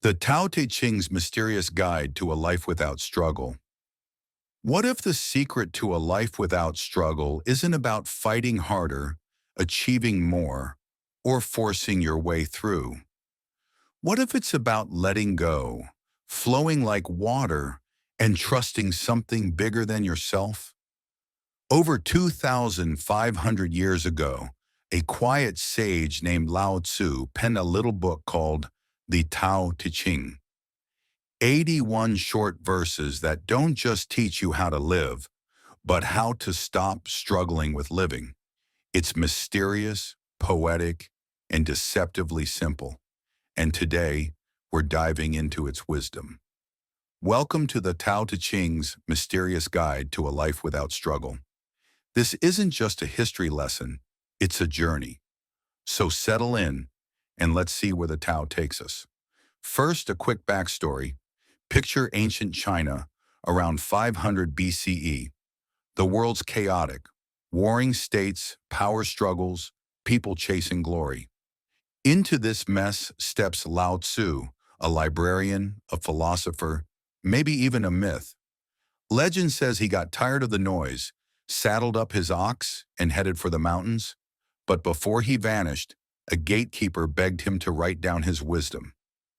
The Tao Te Ching's mysterious guide to a life without struggle. What if the secret to a life without struggle isn't about fighting harder, achieving more, or forcing your way through? What if it's about letting go, flowing like water, and trusting something bigger than yourself? Over 2,500 years ago, a quiet sage named Lao Tzu penned a little book called the Tao Te Ching. 81 short verses that don't just teach you how to live, but how to stop struggling with living. It's mysterious, poetic, and deceptively simple. And today, we're diving into its wisdom. Welcome to the Tao Te Ching's mysterious guide to a life without struggle. This isn't just a history lesson, it's a journey. So settle in, and let's see where the Tao takes us. First, a quick backstory. Picture ancient China around 500 BCE. The world's chaotic, warring states, power struggles, people chasing glory. Into this mess steps Lao Tzu, a librarian, a philosopher, maybe even a myth. Legend says he got tired of the noise, saddled up his ox, and headed for the mountains. But before he vanished, a gatekeeper begged him to write down his wisdom.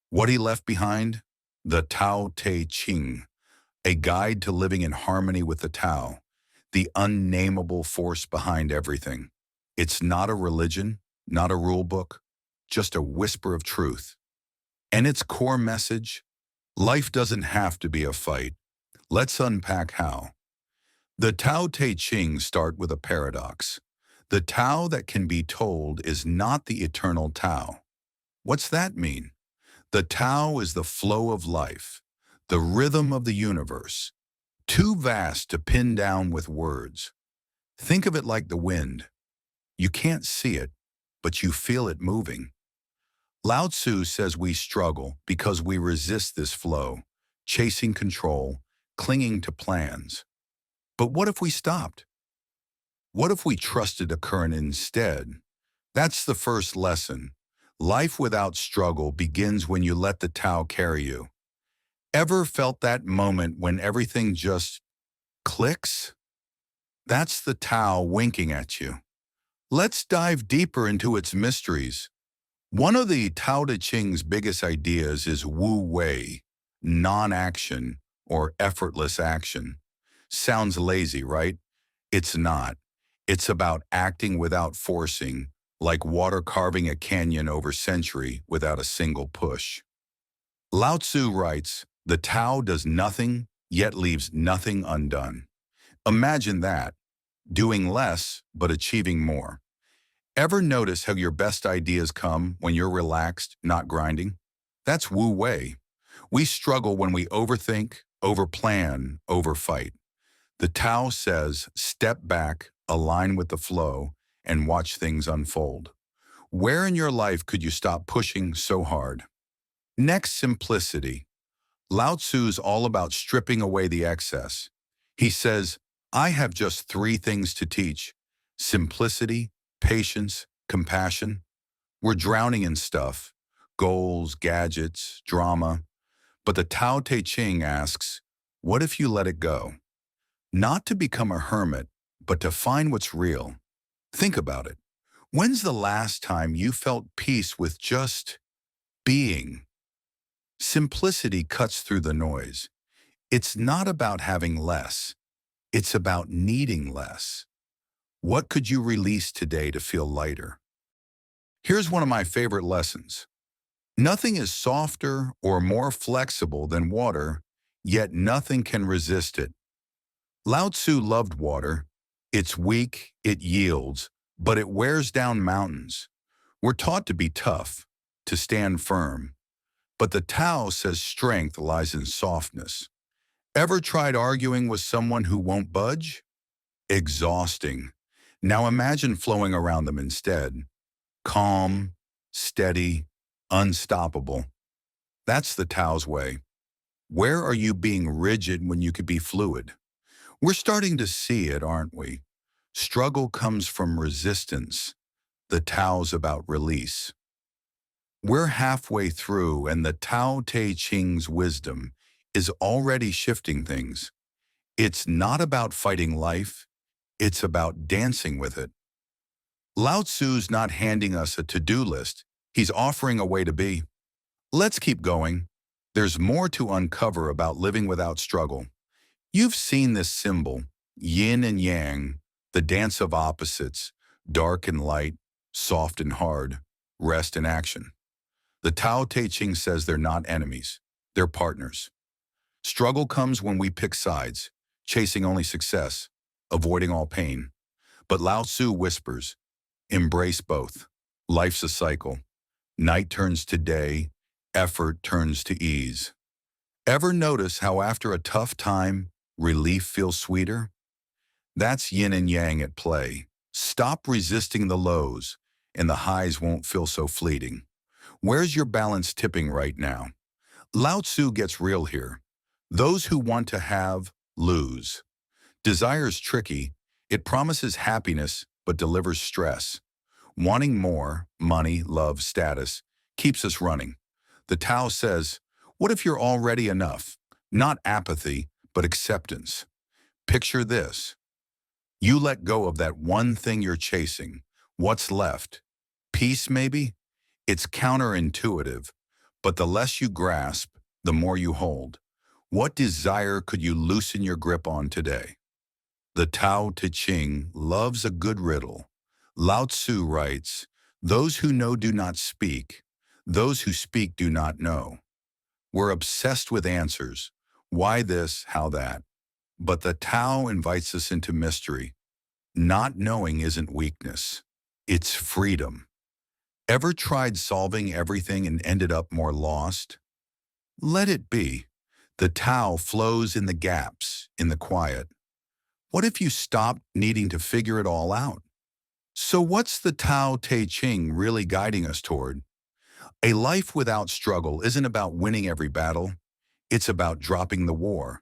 What he left behind? The Tao Te Ching, a guide to living in harmony with the Tao, the unnameable force behind everything. It's not a religion, not a rule book, just a whisper of truth. And its core message? Life doesn't have to be a fight. Let's unpack how. The Tao Te Ching start with a paradox. The Tao that can be told is not the eternal Tao. What's that mean? The Tao is the flow of life, the rhythm of the universe, too vast to pin down with words. Think of it like the wind. You can't see it, but you feel it moving. Lao Tzu says we struggle because we resist this flow, chasing control, clinging to plans. But what if we stopped? What if we trusted a current instead? That's the first lesson. Life without struggle begins when you let the Tao carry you. Ever felt that moment when everything just clicks? That's the Tao winking at you. Let's dive deeper into its mysteries. One of the Tao Te Ching's biggest ideas is Wu Wei, non-action or effortless action. Sounds lazy, right? It's not. It's about acting without forcing, like water carving a canyon over century without a single push. Lao Tzu writes, "The Tao does nothing, yet leaves nothing undone." Imagine that, doing less but achieving more. Ever notice how your best ideas come when you're relaxed, not grinding? That's Wu Wei. We struggle when we overthink, overplan, overfight. The Tao says, step back, align with the flow, and watch things unfold. Where in your life could you stop pushing so hard? Next, simplicity. Lao Tzu's all about stripping away the excess. He says, I have just three things to teach: simplicity, patience, compassion. We're drowning in stuff, goals, gadgets, drama. But the Tao Te Ching asks, what if you let it go? Not to become a hermit, but to find what's real. Think about it. When's the last time you felt peace with just being? Simplicity cuts through the noise. It's not about having less. It's about needing less. What could you release today to feel lighter? Here's one of my favorite lessons. Nothing is softer or more flexible than water, yet nothing can resist it. Lao Tzu loved water. It's weak, it yields, but it wears down mountains. We're taught to be tough, to stand firm. But the Tao says strength lies in softness. Ever tried arguing with someone who won't budge? Exhausting. Now imagine flowing around them instead. Calm, steady, unstoppable. That's the Tao's way. Where are you being rigid when you could be fluid? We're starting to see it, aren't we? Struggle comes from resistance. The Tao's about release. We're halfway through and the Tao Te Ching's wisdom is already shifting things. It's not about fighting life, it's about dancing with it. Lao Tzu's not handing us a to-do list, he's offering a way to be. Let's keep going. There's more to uncover about living without struggle. You've seen this symbol, yin and yang, the dance of opposites, dark and light, soft and hard, rest and action. The Tao Te Ching says they're not enemies, they're partners. Struggle comes when we pick sides, chasing only success, avoiding all pain. But Lao Tzu whispers, embrace both. Life's a cycle. Night turns to day, effort turns to ease. Ever notice how after a tough time, relief feels sweeter? That's yin and yang at play. Stop resisting the lows, and the highs won't feel so fleeting. Where's your balance tipping right now? Lao Tzu gets real here. Those who want to have, lose. Desire's tricky. It promises happiness, but delivers stress. Wanting more, money, love, status, keeps us running. The Tao says, what if you're already enough? Not apathy, but acceptance. Picture this. You let go of that one thing you're chasing. What's left? Peace, maybe? It's counterintuitive, but the less you grasp, the more you hold. What desire could you loosen your grip on today? The Tao Te Ching loves a good riddle. Lao Tzu writes, those who know do not speak. Those who speak do not know. We're obsessed with answers. Why this, how that? But the Tao invites us into mystery. Not knowing isn't weakness. It's freedom. Ever tried solving everything and ended up more lost? Let it be. The Tao flows in the gaps, in the quiet. What if you stopped needing to figure it all out? So what's the Tao Te Ching really guiding us toward? A life without struggle isn't about winning every battle. It's about dropping the war.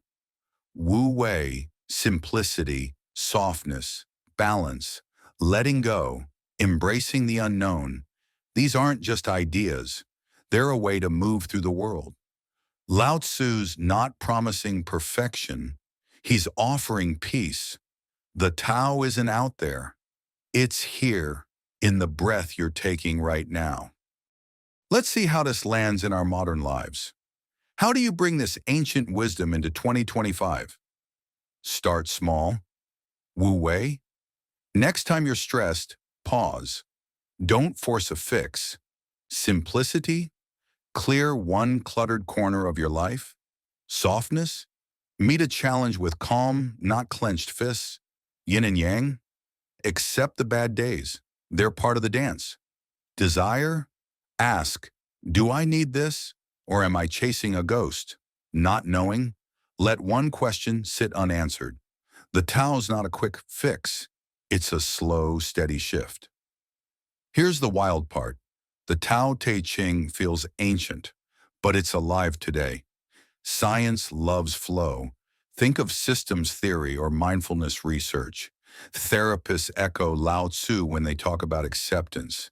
Wu Wei, simplicity, softness, balance, letting go, embracing the unknown. These aren't just ideas. They're a way to move through the world. Lao Tzu's not promising perfection. He's offering peace. The Tao isn't out there. It's here, in the breath you're taking right now. Let's see how this lands in our modern lives. How do you bring this ancient wisdom into 2025? Start small. Wu Wei. Next time you're stressed, pause. Don't force a fix. Simplicity. Clear one cluttered corner of your life. Softness. Meet a challenge with calm, not clenched fists. Yin and yang. Accept the bad days. They're part of the dance. Desire. Ask, do I need this, or am I chasing a ghost? Not knowing, let one question sit unanswered. The Tao's not a quick fix. It's a slow, steady shift. Here's the wild part. The Tao Te Ching feels ancient, but it's alive today. Science loves flow. Think of systems theory or mindfulness research. Therapists echo Lao Tzu when they talk about acceptance.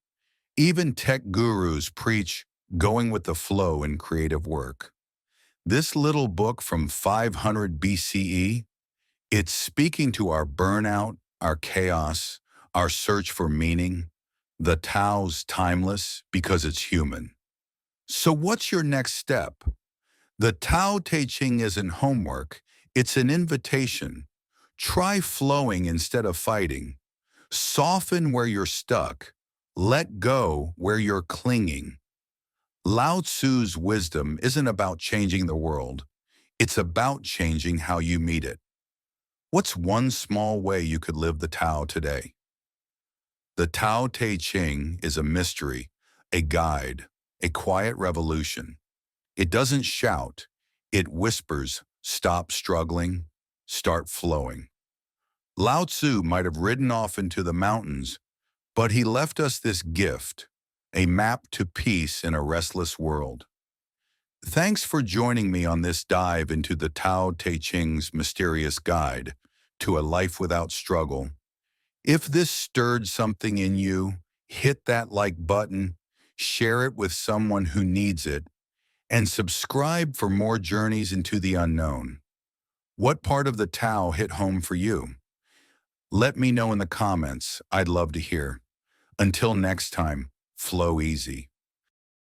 Even tech gurus preach going with the flow in creative work. This little book from 500 BCE, it's speaking to our burnout, our chaos, our search for meaning. The Tao's timeless because it's human. So what's your next step? The Tao Te Ching isn't homework, it's an invitation. Try flowing instead of fighting. Soften where you're stuck. Let go where you're clinging. Lao Tzu's wisdom isn't about changing the world. It's about changing how you meet it. What's one small way you could live the Tao today? The Tao Te Ching is a mystery, a guide, a quiet revolution. It doesn't shout. It whispers, stop struggling, start flowing. Lao Tzu might have ridden off into the mountains, but he left us this gift, a map to peace in a restless world. Thanks for joining me on this dive into the Tao Te Ching's mysterious guide to a life without struggle. If this stirred something in you, hit that like button, share it with someone who needs it, and subscribe for more journeys into the unknown. What part of the Tao hit home for you? Let me know in the comments. I'd love to hear. Until next time, flow easy.